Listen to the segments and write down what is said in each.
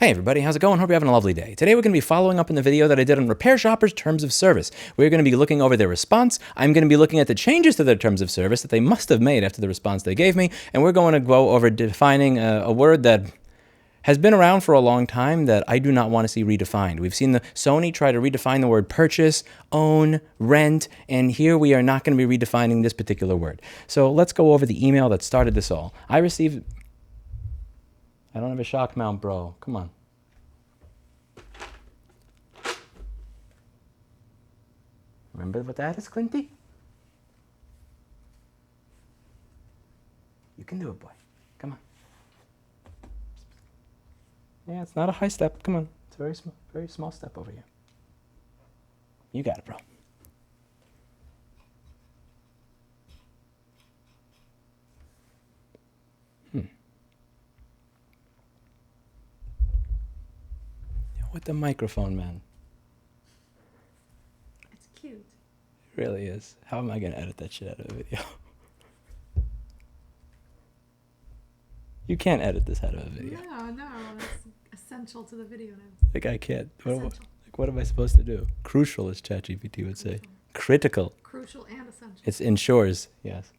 Hey everybody, how's it going? Hope you're having a lovely day. Today we're going to be following up on the video that I did on Repairshop's terms of service. We're going to be looking over their response. I'm going to be looking at the changes to their terms of service that they must have made after the response they gave me, and we're going to go over defining a word that has been around for a long time that I do not want to see redefined. We've seen the Sony try to redefine the word purchase, own, rent, and here we are not going to be redefining this particular word. So let's go over the email that started this all. I received... I don't have a shock mount, bro. Come on. Remember what that is, Clinty? You can do it, boy. Come on. Yeah, it's not a high step. Come on. It's a very small step over here. You got it, bro. With the microphone, man. It's cute. It really is. How am I going to edit that shit out of a video? You can't edit this out of a video. No, that's essential to the video now. Like, I can't. What am I supposed to do? Crucial, as ChatGPT would say. Critical. Crucial and essential. It's ensures, yes.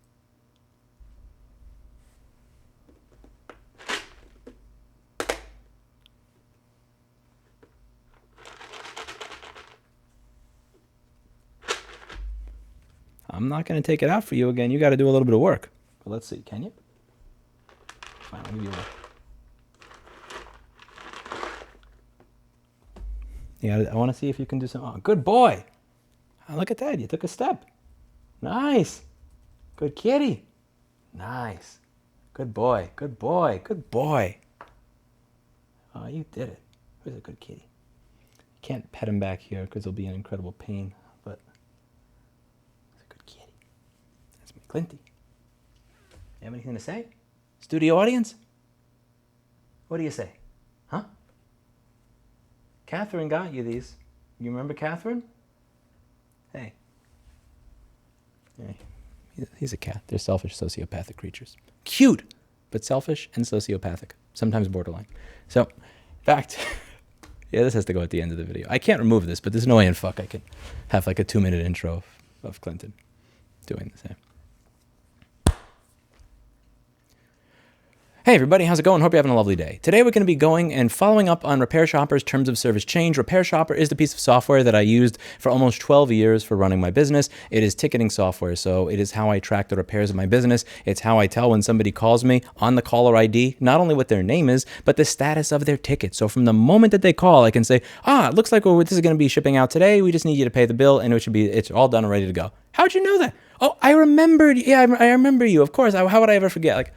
I'm not going to take it out for you again. You got to do a little bit of work. But let's see. Can you? Fine, I'll give you one. Yeah, I want to see if you can do some. Oh, good boy. Oh, look at that. You took a step. Nice. Good kitty. Nice. Good boy. Good boy. Good boy. Oh, you did it. Where's a good kitty? You can't pet him back here because he'll be in incredible pain. But it's a good kitty. That's me, Clinty. You have anything to say? Studio audience? What do you say? Huh? Catherine got you these. You remember Catherine? Hey. Hey. He's a cat. They're selfish, sociopathic creatures. Cute, but selfish and sociopathic. Sometimes borderline. So, back to... Yeah, this has to go at the end of the video. I can't remove this, but there's no way in fuck I can have like a 2-minute intro of Clinton doing the same. Hey everybody, how's it going? Hope you're having a lovely day. Today we're going to be going and following up on Repairshop's terms of service change. Repairshopr is the piece of software that I used for almost 12 years for running my business. It is ticketing software, so it is how I track the repairs of my business. It's how I tell when somebody calls me on the caller ID, not only what their name is, but the status of their ticket. So from the moment that they call, I can say, it looks like this is going to be shipping out today. We just need you to pay the bill, and it's all done and ready to go. How'd you know that? Oh, I remembered. Yeah, I remember you. Of course. How would I ever forget? Like,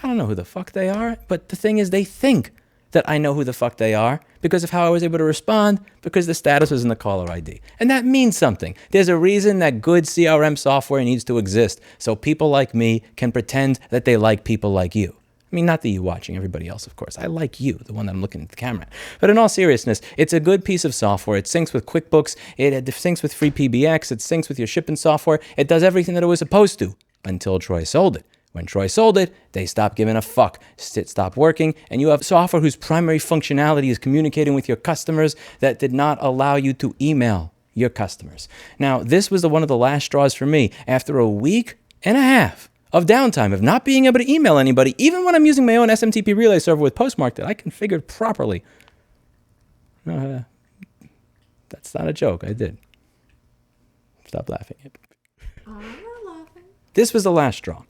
I don't know who the fuck they are, but the thing is they think that I know who the fuck they are because of how I was able to respond, because the status was in the caller ID. And that means something. There's a reason that good CRM software needs to exist, so people like me can pretend that they like people like you. I mean, not that you watching, everybody else, of course. I like you, the one that I'm looking at the camera at. But in all seriousness, it's a good piece of software. It syncs with QuickBooks. It syncs with free PBX. It syncs with your shipping software. It does everything that it was supposed to until Troy sold it. When Troy sold it, they stopped giving a fuck. It stopped working, and you have software whose primary functionality is communicating with your customers that did not allow you to email your customers. Now, this was one of the last straws for me. After a week and a half of downtime, of not being able to email anybody, even when I'm using my own SMTP relay server with Postmark that I configured properly. That's not a joke. I did. Stop laughing. I'm not laughing. This was the last straw.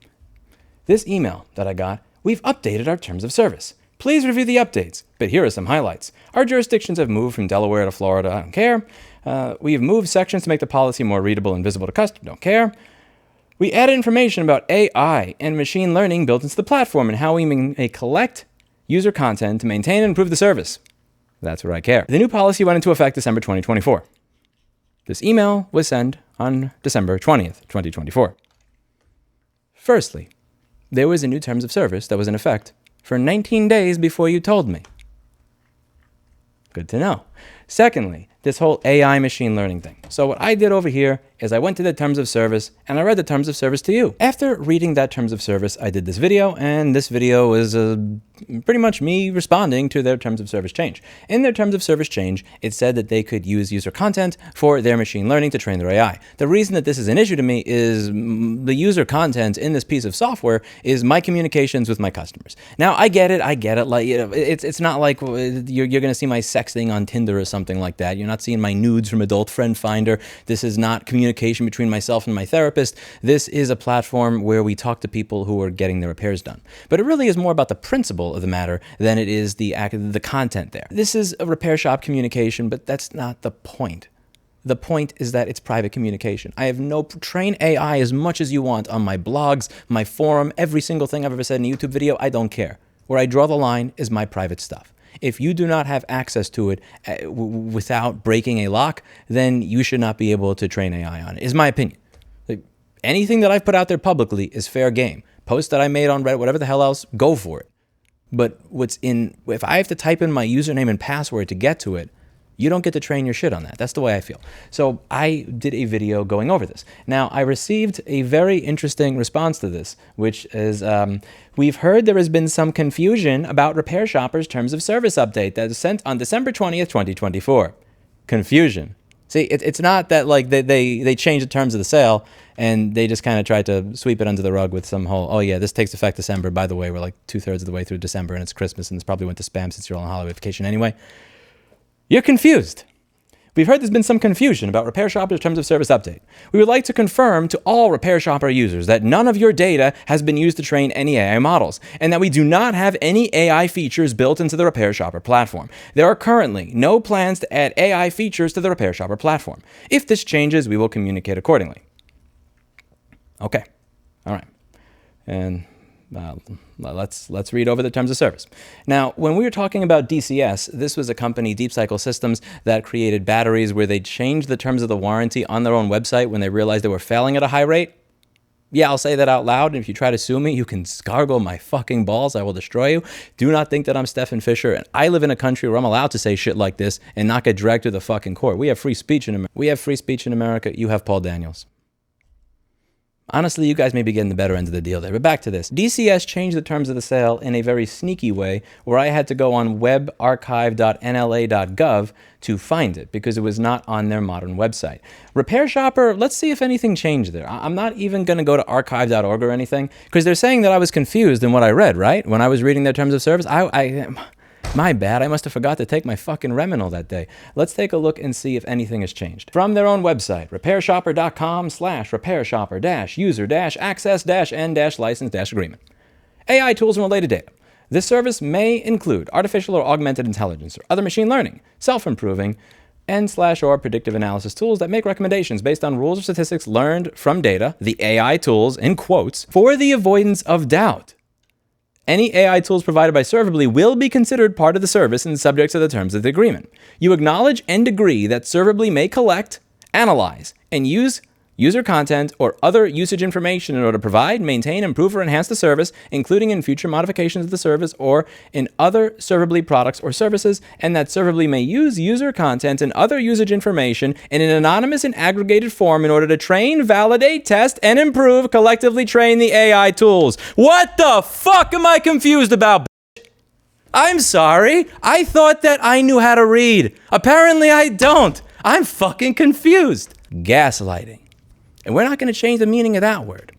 This email that I got, we've updated our terms of service. Please review the updates, but here are some highlights. Our jurisdictions have moved from Delaware to Florida, I don't care. We've moved sections to make the policy more readable and visible to customers, don't care. We added information about AI and machine learning built into the platform and how we may collect user content to maintain and improve the service. That's where I care. The new policy went into effect December 2024. This email was sent on December 20th, 2024. Firstly, there was a new terms of service that was in effect for 19 days before you told me. Good to know. Secondly, this whole AI machine learning thing. So what I did over here is I went to the terms of service and I read the terms of service to you. After reading that terms of service, I did this video, and this video is pretty much me responding to their terms of service change. In their terms of service change, it said that they could use user content for their machine learning to train their AI. The reason that this is an issue to me is the user content in this piece of software is my communications with my customers. Now, I get it. Like, you know, it's not like you're going to see my sexting on Tinder or something like that. You're not seeing my nudes from Adult Friend Finder. This is not communication between myself and my therapist. This is a platform where we talk to people who are getting their repairs done. But it really is more about the principle of the matter than it is the content there. This is a repair shop communication, but that's not the point. The point is that it's private communication. I have train AI as much as you want on my blogs, my forum, every single thing I've ever said in a YouTube video. I don't care. Where I draw the line is my private stuff. If you do not have access to it without breaking a lock, then you should not be able to train AI on it, is my opinion. Like, anything that I've put out there publicly is fair game. Posts that I made on Reddit, whatever the hell else, go for it. But if I have to type in my username and password to get to it, you don't get to train your shit on that. That's the way I feel. So I did a video going over this. Now, I received a very interesting response to this, which is, we've heard there has been some confusion about Repairshoppr's terms of service update that was sent on December 20th, 2024. Confusion. See, it's not that like they changed the terms of the sale and they just kind of tried to sweep it under the rug with some whole, oh yeah, this takes effect December. By the way, we're like 2/3 of the way through December and it's Christmas and this probably went to spam since you're all on holiday vacation anyway. You're confused. We've heard there's been some confusion about Repairshoppr's terms of service update. We would like to confirm to all Repairshopr users that none of your data has been used to train any AI models, and that we do not have any AI features built into the Repairshopr platform. There are currently no plans to add AI features to the Repairshopr platform. If this changes, we will communicate accordingly. Okay. All right. And let's read over the terms of service. Now, when we were talking about DCS, this was a company, Deep Cycle Systems, that created batteries where they changed the terms of the warranty on their own website when they realized they were failing at a high rate. Yeah, I'll say that out loud, and if you try to sue me, you can gargle my fucking balls. I will destroy you. Do not think that I'm Stephen Fisher, and I live in a country where I'm allowed to say shit like this and not get dragged to the fucking court. We have free speech in America. You have Paul Daniels. Honestly, you guys may be getting the better end of the deal there, but back to this. DCS changed the terms of the sale in a very sneaky way where I had to go on webarchive.nla.gov to find it because it was not on their modern website. Repairshopr, let's see if anything changed there. I'm not even going to go to archive.org or anything because they're saying that I was confused in what I read, right? When I was reading their terms of service, my bad, I must have forgot to take my fucking Reminol that day. Let's take a look and see if anything has changed. From their own website, repairshopr.com/repairshopper-user-access-n-license-agreement. AI tools and related data. This service may include artificial or augmented intelligence or other machine learning, self-improving, and/or predictive analysis tools that make recommendations based on rules or statistics learned from data, the AI tools, in quotes, for the avoidance of doubt. Any AI tools provided by Servably will be considered part of the service and subject to the terms of the agreement. You acknowledge and agree that Servably may collect, analyze, and use user content or other usage information in order to provide, maintain, improve, or enhance the service, including in future modifications of the service or in other Servably products or services, and that Servably may use user content and other usage information in an anonymous and aggregated form in order to train, validate, test, and improve, collectively train the AI tools. What the fuck am I confused about, bitch? I'm sorry. I thought that I knew how to read. Apparently I don't. I'm fucking confused. Gaslighting. And we're not going to change the meaning of that word.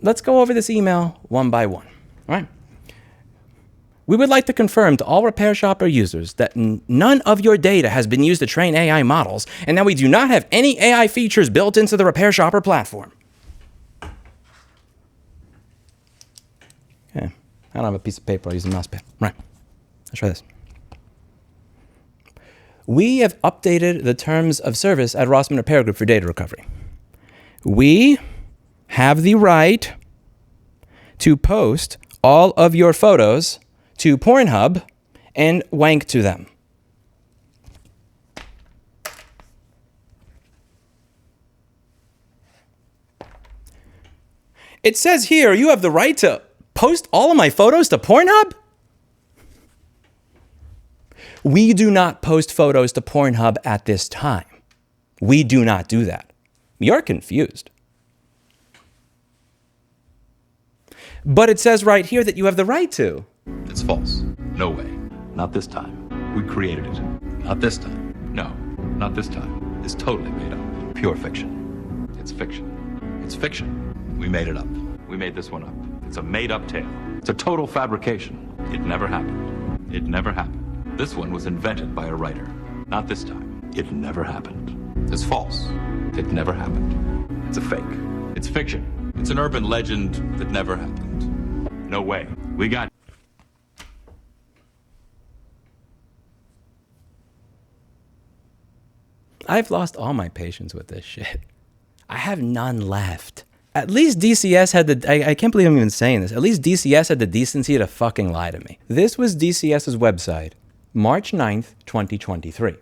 Let's go over this email one by one. All right. We would like to confirm to all Repairshopr users that none of your data has been used to train AI models and that we do not have any AI features built into the Repairshopr platform. Okay. I don't have a piece of paper. I'll use a mouse pad. Right. Let's try this. We have updated the terms of service at Rossman Repair Group for data recovery. We have the right to post all of your photos to Pornhub and wank to them. It says here you have the right to post all of my photos to Pornhub? We do not post photos to Pornhub at this time. We do not do that. You're confused. But it says right here that you have the right to. It's false. No way. Not this time. We created it. Not this time. No, not this time. It's totally made up. Pure fiction. It's fiction. It's fiction. We made it up. We made this one up. It's a made-up tale. It's a total fabrication. It never happened. It never happened. This one was invented by a writer. Not this time. It never happened. It's false. It never happened. It's a fake. It's fiction. It's an urban legend that never happened. No way. We got... I've lost all my patience with this shit. I have none left. At least DCS had the... I can't believe I'm even saying this. At least DCS had the decency to fucking lie to me. This was DCS's website, March 9th, 2023.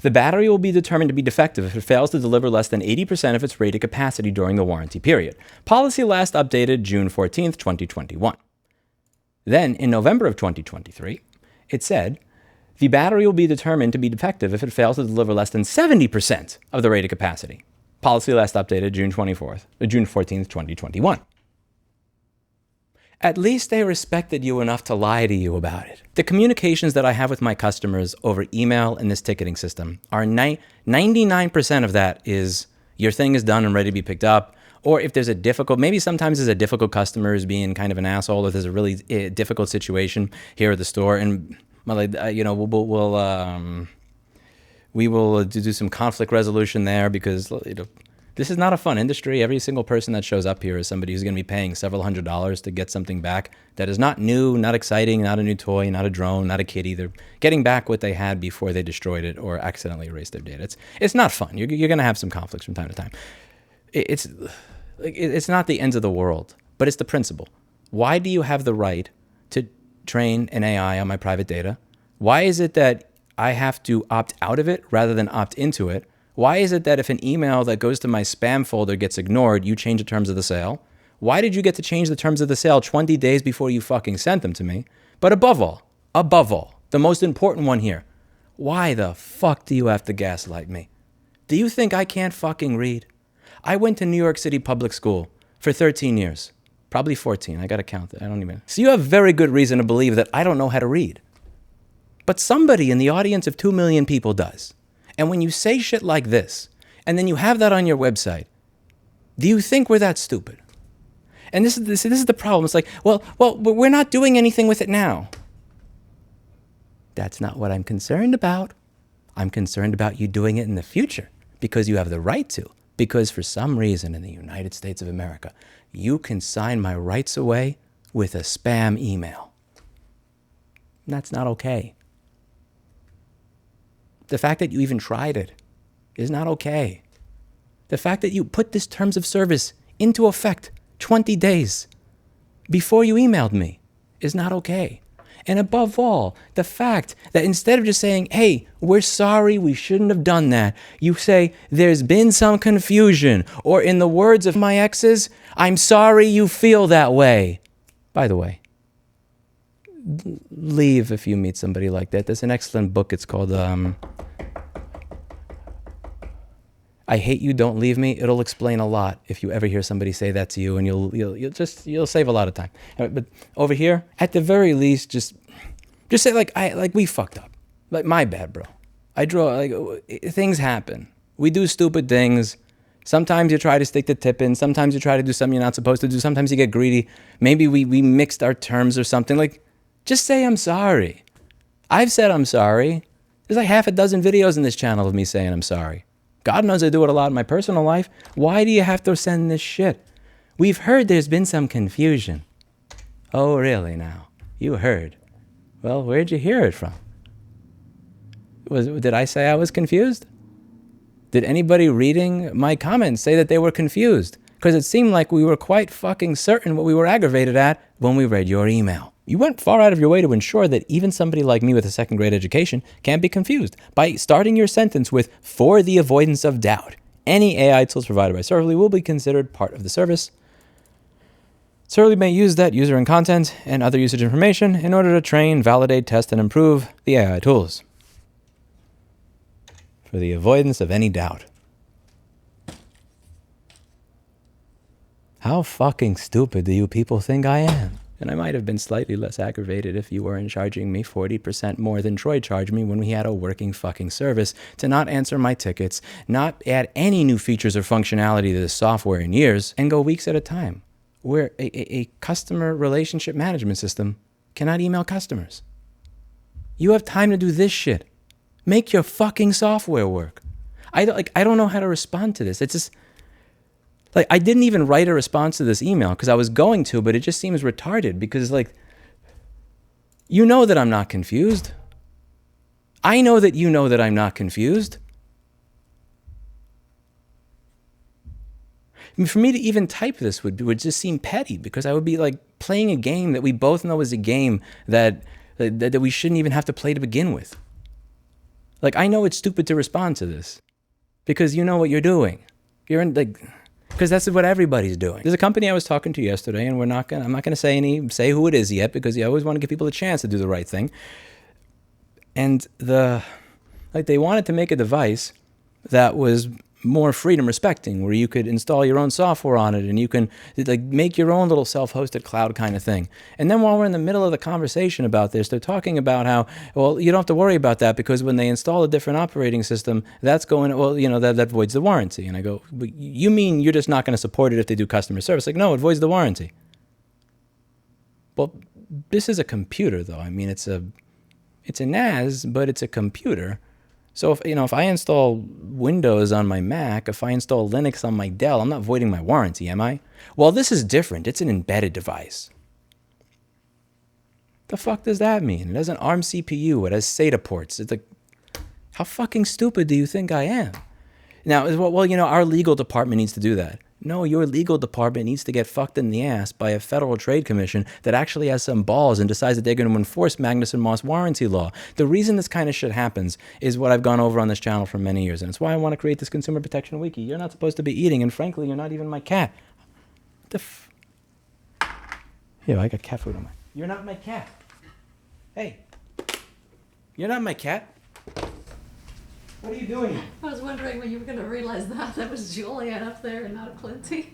The battery will be determined to be defective if it fails to deliver less than 80% of its rated capacity during the warranty period. Policy last updated June 14th, 2021. Then, in November of 2023, it said, the battery will be determined to be defective if it fails to deliver less than 70% of the rated capacity. Policy last updated June 14th, 2021. At least they respected you enough to lie to you about it. The communications that I have with my customers over email and this ticketing system are 99% of that is your thing is done and ready to be picked up. Or if there's a difficult, maybe sometimes there's a difficult customer who's being kind of an asshole, or there's a really difficult situation here at the store, and we will do some conflict resolution there, because this is not a fun industry. Every single person that shows up here is somebody who's going to be paying several $100s to get something back that is not new, not exciting, not a new toy, not a drone, not a kitty. They're getting back what they had before they destroyed it or accidentally erased their data. It's not fun. You're going to have some conflicts from time to time. It's not the ends of the world, but it's the principle. Why do you have the right to train an AI on my private data? Why is it that I have to opt out of it rather than opt into it? Why is it that if an email that goes to my spam folder gets ignored, you change the terms of the sale? Why did you get to change the terms of the sale 20 days before you fucking sent them to me? But above all, the most important one here, why the fuck do you have to gaslight me? Do you think I can't fucking read? I went to New York City public school for 13 years. Probably 14. I gotta count it. I don't even... So you have very good reason to believe that I don't know how to read. But somebody in the audience of 2 million people does. And when you say shit like this, and then you have that on your website, do you think we're that stupid? And this is the problem. It's like, well, we're not doing anything with it now. That's not what I'm concerned about. I'm concerned about you doing it in the future, because you have the right to. Because for some reason in the United States of America, you can sign my rights away with a spam email. That's not okay. The fact that you even tried it is not okay. The fact that you put this terms of service into effect 20 days before you emailed me is not okay. And above all, the fact that instead of just saying, hey, we're sorry, we shouldn't have done that, you say, there's been some confusion, or in the words of my exes, I'm sorry you feel that way. By the way, leave if you meet somebody like that. There's an excellent book. It's called I Hate You, Don't Leave Me. It'll explain a lot if you ever hear somebody say that to you, and you'll save a lot of time. But over here, at the very least, just say like we fucked up. Like, my bad, bro. Things happen. We do stupid things. Sometimes you try to stick the tip in. Sometimes you try to do something you're not supposed to do. Sometimes you get greedy. Maybe we mixed our terms or something. Like, just say I'm sorry. I've said I'm sorry. There's like half a dozen videos in this channel of me saying I'm sorry. God knows I do it a lot in my personal life. Why do you have to send this shit? We've heard there's been some confusion. Oh, really now? You heard. Well, where'd you hear it from? Did I say I was confused? Did anybody reading my comments say that they were confused? Because it seemed like we were quite fucking certain what we were aggravated at when we read your email. You went far out of your way to ensure that even somebody like me with a second-grade education can't be confused by starting your sentence with, for the avoidance of doubt. Any AI tools provided by Serverly will be considered part of the service. Serverly may use that user and content and other usage information in order to train, validate, test, and improve the AI tools. for the avoidance of any doubt. How fucking stupid do you people think I am? And I might have been slightly less aggravated if you weren't charging me 40% more than Troy charged me when we had a working fucking service to not answer my tickets, not add any new features or functionality to the software in years, and go weeks at a time, where a customer relationship management system cannot email customers. You have time to do this shit. Make your fucking software work. I don't know how to respond to this. It's just... like, I didn't even write a response to this email because I was going to, but it just seems retarded because, like, you know that I'm not confused. I know that you know that I'm not confused. I mean, for me to even type this would just seem petty because I would be, like, playing a game that we both know is a game that we shouldn't even have to play to begin with. Like, I know it's stupid to respond to this because you know what you're doing. You're in, like... because that's what everybody's doing. There's a company I was talking to yesterday, and I'm not gonna say who it is yet because you always want to give people a chance to do the right thing. And they wanted to make a device that was more freedom respecting, where you could install your own software on it and you can like make your own little self-hosted cloud kind of thing. And then while we're in the middle of the conversation about this, they're talking about how, well, you don't have to worry about that because when they install a different operating system, that's going, well, you know, that voids the warranty. And I go, but you mean you're just not going to support it if they do customer service? Like, no, it voids the warranty. Well, this is a computer though. I mean, it's a NAS, but it's a computer. So if I install Windows on my Mac, if I install Linux on my Dell, I'm not voiding my warranty, am I? Well, this is different. It's an embedded device. The fuck does that mean? It has an ARM CPU. It has SATA ports. It's like, how fucking stupid do you think I am? Now, well, you know, our legal department needs to do that. No, your legal department needs to get fucked in the ass by a Federal Trade Commission that actually has some balls and decides that they're going to enforce Magnuson-Moss warranty law. The reason this kind of shit happens is what I've gone over on this channel for many years, and it's why I want to create this Consumer Protection Wiki. You're not supposed to be eating, and frankly, you're not even my cat. What the Here, I got cat food on my... You're not my cat. Hey. You're not my cat. What are you doing? I was wondering when you were going to realize that was Julian up there and not a Clinty.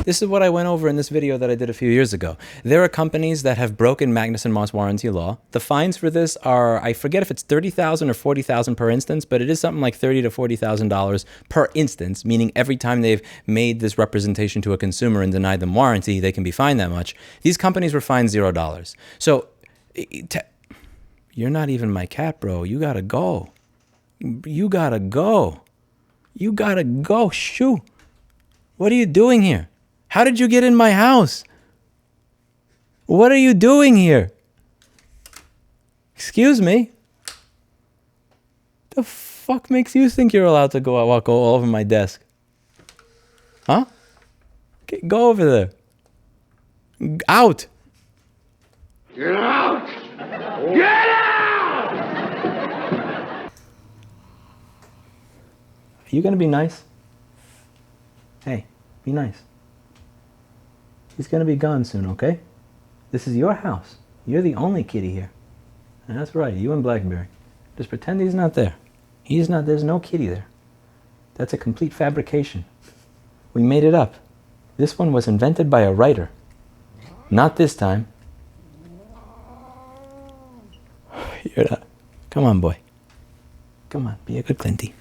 This is what I went over in this video that I did a few years ago. There are companies that have broken Magnuson-Moss warranty law. The fines for this are, I forget if it's $30,000 or $40,000 per instance, but it is something like $30,000 to $40,000 per instance, meaning every time they've made this representation to a consumer and denied them warranty, they can be fined that much. These companies were fined $0. So, you're not even my cat, bro. You gotta go. You gotta go. You gotta go. Shoo. What are you doing here? How did you get in my house? What are you doing here? Excuse me? The fuck makes you think you're allowed to walk all over my desk? Huh? Okay, go over there. Out. Get out! Get out! Are you gonna be nice? Hey, be nice. He's gonna be gone soon, okay? This is your house. You're the only kitty here. And that's right, you and Blackberry. Just pretend he's not there. He's not, there's no kitty there. That's a complete fabrication. We made it up. This one was invented by a writer. Not this time. You're not. Come on, boy. Come on, be a good Clinty.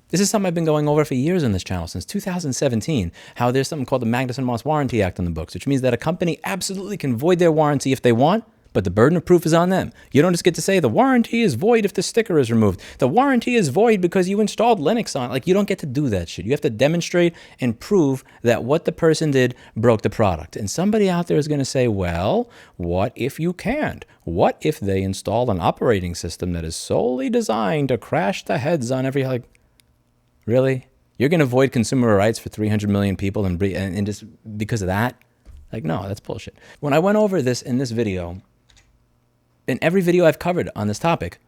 This is something I've been going over for years on this channel, since 2017, how there's something called the Magnuson-Moss Warranty Act on the books, which means that a company absolutely can void their warranty if they want, but the burden of proof is on them. You don't just get to say, the warranty is void if the sticker is removed. The warranty is void because you installed Linux on it. Like, you don't get to do that shit. You have to demonstrate and prove that what the person did broke the product. And somebody out there is going to say, well, what if you can't? What if they install an operating system that is solely designed to crash the heads on every, like, really? You're going to void consumer rights for 300 million people and just because of that? Like, no, that's bullshit. When I went over this in this video, in every video I've covered on this topic,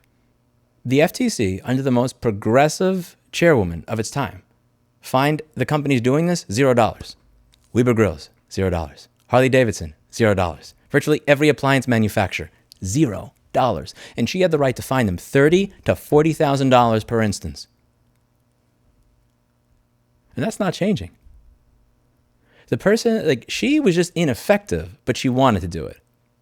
the FTC, under the most progressive chairwoman of its time, fined the companies doing this $0. Weber Grills, $0. Harley Davidson, $0. Virtually every appliance manufacturer, $0. And she had the right to fine them $30,000 to $40,000 per instance. And that's not changing. The person, like, she was just ineffective, but she wanted to do it.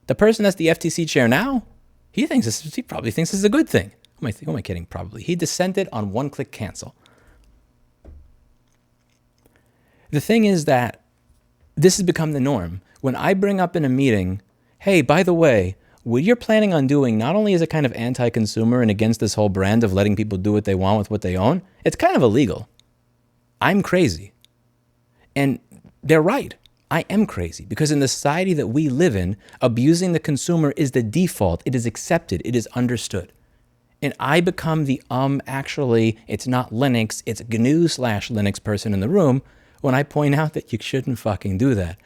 The person that's the FTC chair now, he probably thinks this is a good thing. Who am I kidding? Probably. He dissented on one-click cancel. The thing is that this has become the norm. When I bring up in a meeting, hey, by the way, what you're planning on doing, not only is it kind of anti-consumer and against this whole brand of letting people do what they want with what they own, it's kind of illegal. I'm crazy. And they're right. I am crazy because in the society that we live in, abusing the consumer is the default. It is accepted. It is understood. And I become the actually, it's not Linux, it's GNU/Linux person in the room when I point out that you shouldn't fucking do that.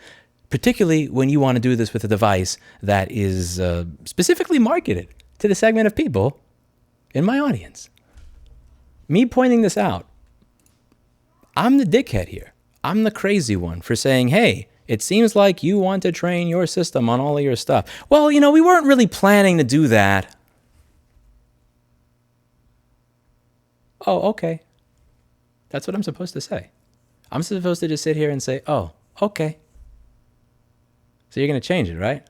Particularly when you want to do this with a device that is specifically marketed to the segment of people in my audience. Me pointing this out, I'm the dickhead here. I'm the crazy one for saying, hey, it seems like you want to train your system on all of your stuff. Well, you know, we weren't really planning to do that. Oh, okay. That's what I'm supposed to say. I'm supposed to just sit here and say, oh, okay. So you're going to change it, right?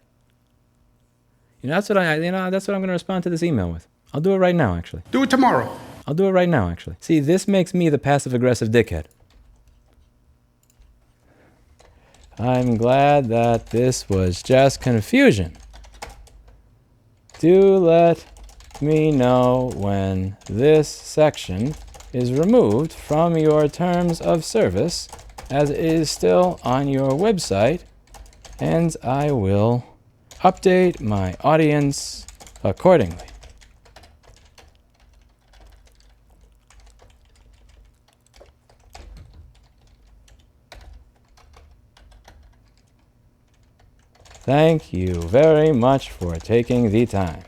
You know, that's what I'm going to respond to this email with. I'll do it right now, actually. Do it tomorrow. I'll do it right now, actually. See, this makes me the passive-aggressive dickhead. I'm glad that this was just confusion. Do let me know when this section is removed from your terms of service, as it is still on your website, and I will update my audience accordingly. Thank you very much for taking the time.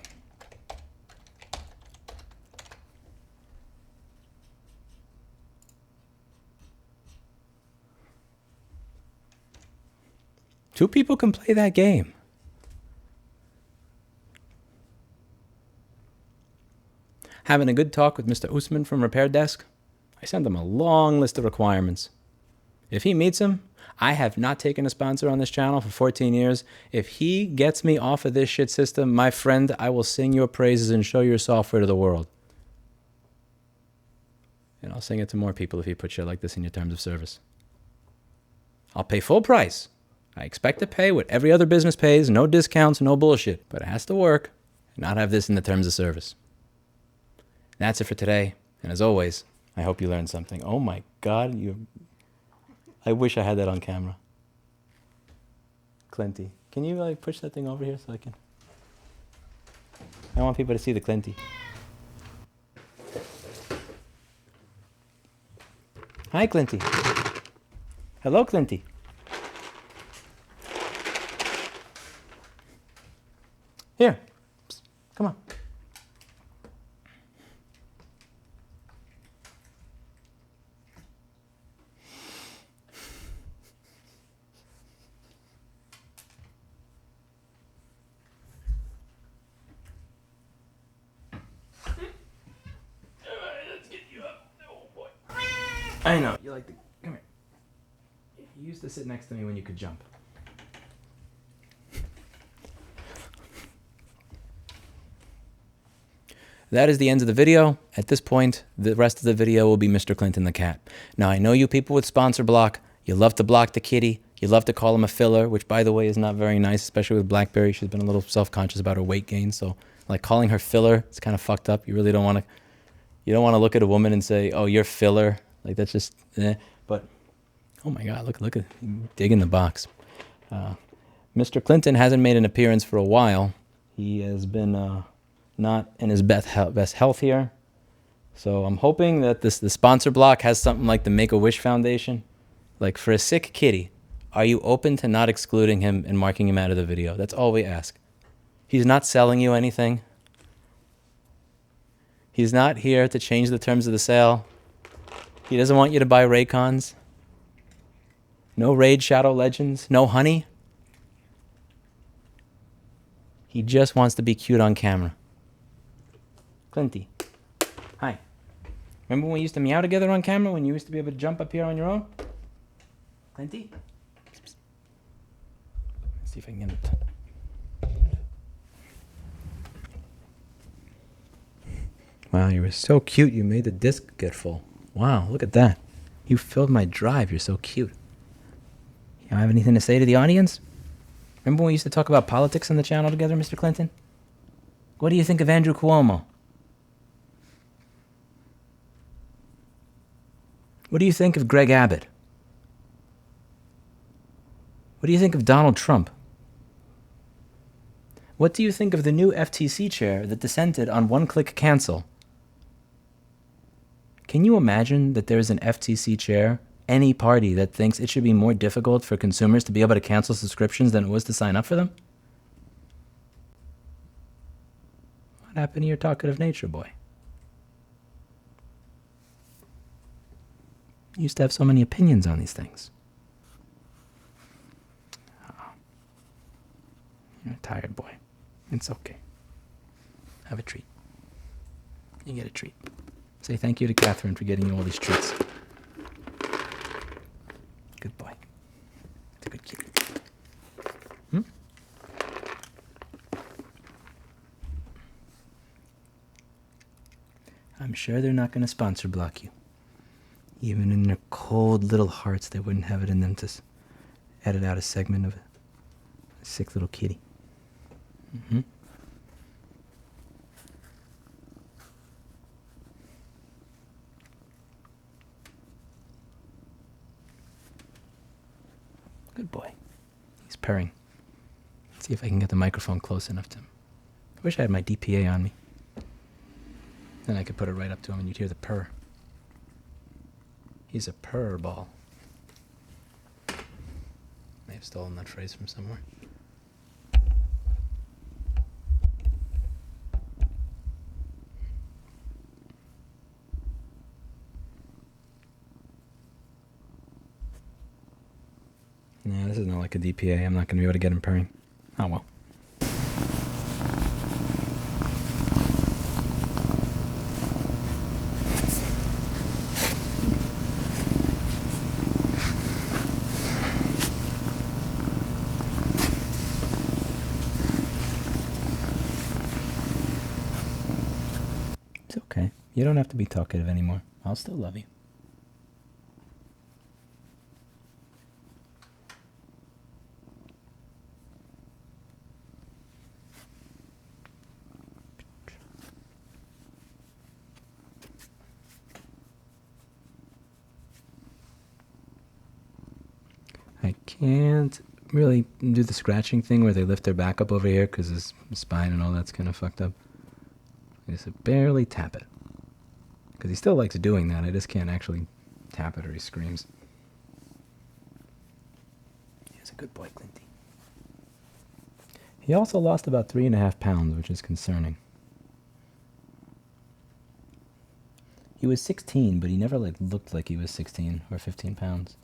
Two people can play that game. Having a good talk with Mr. Usman from Repair Desk, I sent him a long list of requirements. If he meets them, I have not taken a sponsor on this channel for 14 years. If he gets me off of this shit system, my friend, I will sing your praises and show your software to the world. And I'll sing it to more people if you put shit like this in your terms of service. I'll pay full price. I expect to pay what every other business pays, no discounts, no bullshit. But it has to work and not have this in the terms of service. That's it for today. And as always, I hope you learned something. Oh my God, I wish I had that on camera. Clinty. Can you like push that thing over here so I can? I want people to see the Clinty. Hi, Clinty. Hello, Clinty. Here. Psst. Come on. I know. You like to... Come here. You used to sit next to me when you could jump. That is the end of the video. At this point, the rest of the video will be Mr. Clinton the cat. Now, I know you people with sponsor block. You love to block the kitty. You love to call him a filler, which, by the way, is not very nice, especially with BlackBerry. She's been a little self-conscious about her weight gain. So, like, calling her filler, it's kind of fucked up. You really don't want to... You don't want to look at a woman and say, oh, you're filler. Like, that's just, but, oh my God, look at, digging the box. Mr. Clinton hasn't made an appearance for a while. He has been not in his best health here. So I'm hoping that the sponsor block has something like the Make-A-Wish Foundation. Like, for a sick kitty, are you open to not excluding him and marking him out of the video? That's all we ask. He's not selling you anything. He's not here to change the terms of the sale. He doesn't want you to buy Raycons. No Raid Shadow Legends. No honey. He just wants to be cute on camera. Clinty. Hi. Remember when we used to meow together on camera when you used to be able to jump up here on your own? Clinty? Let's see if I can get it. Wow, you were so cute you made the disc get full. Wow, look at that. You filled my drive. You're so cute. You have anything to say to the audience? Remember when we used to talk about politics on the channel together, Mr. Clinton? What do you think of Andrew Cuomo? What do you think of Greg Abbott? What do you think of Donald Trump? What do you think of the new FTC chair that dissented on one-click cancel? Can you imagine that there's an FTC chair, any party that thinks it should be more difficult for consumers to be able to cancel subscriptions than it was to sign up for them? What happened to your talkative nature, boy? You used to have so many opinions on these things. Oh. You're a tired boy. It's okay. Have a treat. You get a treat. Say thank you to Catherine for getting you all these treats. Good boy. It's a good kid. Hmm? I'm sure they're not going to sponsor block you. Even in their cold little hearts, they wouldn't have it in them to edit out a segment of a sick little kitty. Mm-hmm. Good boy. He's purring. Let's see if I can get the microphone close enough to him. I wish I had my DPA on me. Then I could put it right up to him and you'd hear the purr. He's a purr ball. May have stolen that phrase from somewhere. No, this is not like a DPA. I'm not going to be able to get him purring. Oh well. It's okay. You don't have to be talkative anymore. I'll still love you. I can't really do the scratching thing where they lift their back up over here because his spine and all that's kind of fucked up. I just barely tap it. Because he still likes doing that. I just can't actually tap it or he screams. He's a good boy, Clinty. He also lost about 3.5 pounds, which is concerning. He was 16, but he never looked like he was 16 or 15 pounds.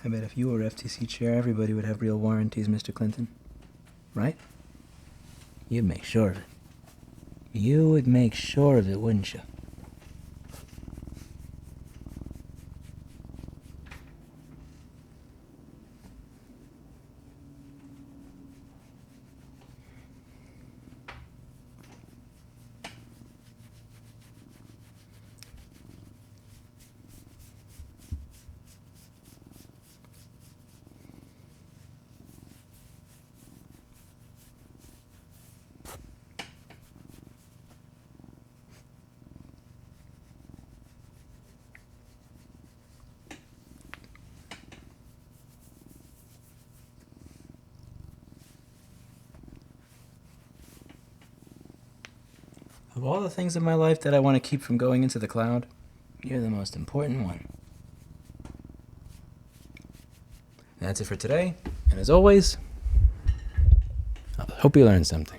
I bet if you were FTC chair, everybody would have real warranties, Mr. Clinton. Right? You'd make sure of it. You would make sure of it, wouldn't you? Of all the things in my life that I want to keep from going into the cloud, you're the most important one. That's it for today. And as always, I hope you learned something.